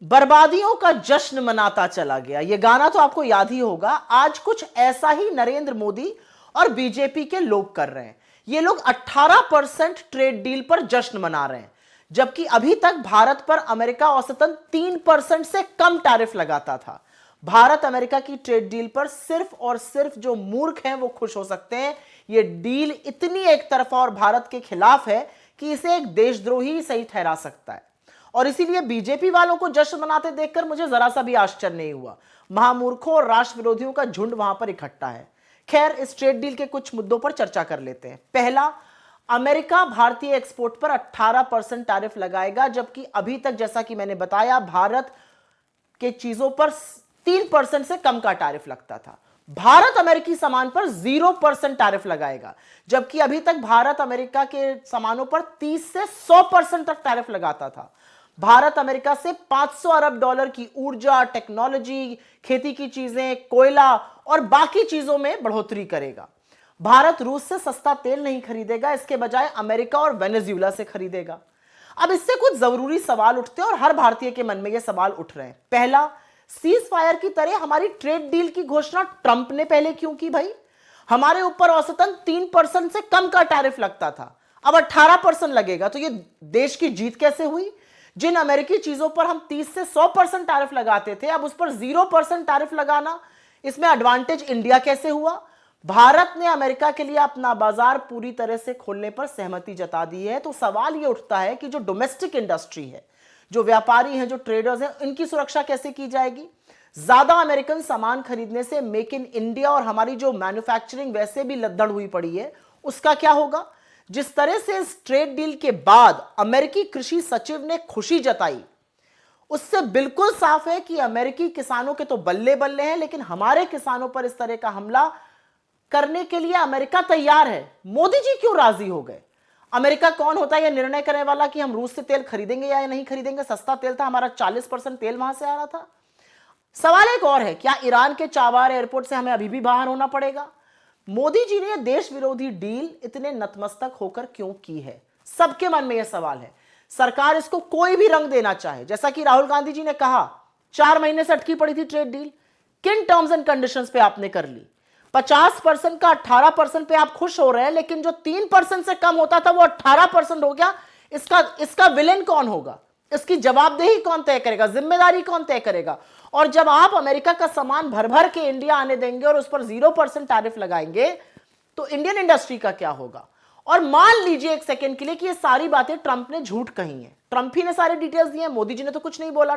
बर्बादियों का जश्न मनाता चला गया, यह गाना तो आपको याद ही होगा। आज कुछ ऐसा ही नरेंद्र मोदी और बीजेपी के लोग कर रहे हैं। ये लोग 18% ट्रेड डील पर जश्न मना रहे हैं, जबकि अभी तक भारत पर अमेरिका औसतन 3% से कम टैरिफ लगाता था। भारत अमेरिका की ट्रेड डील पर सिर्फ और सिर्फ जो मूर्ख हैं वो खुश हो सकते हैं। यह डील इतनी एक तरफा और भारत के खिलाफ है कि इसे एक देशद्रोही सही ठहरा सकता है, और इसीलिए बीजेपी वालों को जश्न मनाते देखकर मुझे जरा सा भी आश्चर्य नहीं हुआ। महामूर्खों और राष्ट्र विरोधियों का झुंड वहां पर इकट्ठा है। खैर, इस ट्रेड डील के कुछ मुद्दों पर चर्चा कर लेते हैं। पहला, अमेरिका भारतीय एक्सपोर्ट पर 18% टैरिफ लगाएगा, जबकि अभी तक जैसा कि मैंने बताया भारत के चीजों पर 3% से कम का टैरिफ लगता था। भारत अमेरिकी सामान पर 0% टैरिफ लगाएगा, जबकि अभी तक भारत अमेरिका के सामानों पर 30 से 100% तक टैरिफ लगाता था। भारत अमेरिका से 500 अरब डॉलर की ऊर्जा, टेक्नोलॉजी, खेती की चीजें, कोयला और बाकी चीजों में बढ़ोतरी करेगा। भारत रूस से सस्ता तेल नहीं खरीदेगा, इसके बजाय अमेरिका और वेनेजुएला से खरीदेगा। अब इससे कुछ जरूरी सवाल उठते हैं और हर भारतीय के मन में ये सवाल उठ रहे हैं। पहला, सीज फायर की तरह हमारी ट्रेड डील की घोषणा ट्रंप ने पहले क्यों की भाई? हमारे ऊपर औसतन 3% से कम का टैरिफ लगता था, अब 18% लगेगा, तो ये देश की जीत कैसे हुई? जिन अमेरिकी चीजों पर हम 30 से 100% टैरिफ लगाते थे, अब उस पर 0% टैरिफ लगाना, इसमें एडवांटेज इंडिया कैसे हुआ? भारत ने अमेरिका के लिए अपना बाजार पूरी तरह से खोलने पर सहमति जता दी है। तो सवाल यह उठता है कि जो डोमेस्टिक इंडस्ट्री है, जो व्यापारी हैं, जो ट्रेडर्स हैं, इनकी सुरक्षा कैसे की जाएगी? ज्यादा अमेरिकन सामान खरीदने से मेक इन इंडिया और हमारी जो मैन्युफैक्चरिंग वैसे भी लद्दड़ हुई पड़ी है, उसका क्या होगा? जिस तरह से इस ट्रेड डील के बाद अमेरिकी कृषि सचिव ने खुशी जताई, उससे बिल्कुल साफ है कि अमेरिकी किसानों के तो बल्ले बल्ले हैं, लेकिन हमारे किसानों पर इस तरह का हमला करने के लिए अमेरिका तैयार है। मोदी जी क्यों राजी हो गए? अमेरिका कौन होता है यह निर्णय करने वाला कि हम रूस से तेल खरीदेंगे या नहीं खरीदेंगे? सस्ता तेल था, हमारा 40% तेल वहां से आ रहा था। सवाल एक और है, क्या ईरान के चाबार एयरपोर्ट से हमें अभी भी बाहर होना पड़ेगा? मोदी जी ने देश विरोधी डील इतने नतमस्तक होकर क्यों की है? सबके मन में यह सवाल है। सरकार इसको कोई भी रंग देना चाहे, जैसा कि राहुल गांधी जी ने कहा 4 महीने से अटकी पड़ी थी ट्रेड डील, किन टर्म्स एंड कंडीशंस पे आपने कर ली? 50% का 18% पे आप खुश हो रहे हैं, लेकिन जो 3% से कम होता था वो 18% हो गया। इसका विलेन कौन होगा? इसकी जवाबदेही कौन तय करेगा? जिम्मेदारी कौन तय करेगा? और जब आप अमेरिका का सामान भर भर के इंडिया आने देंगे और उस पर 0% टैरिफ लगाएंगे, तो इंडियन इंडस्ट्री का क्या होगा? और मान लीजिए एक सेकंड के लिए कि ये सारी बातें ट्रंप ने झूठ कही हैं, ट्रंप ही ने सारे डिटेल्स दिए, मोदी जी ने तो कुछ नहीं बोला।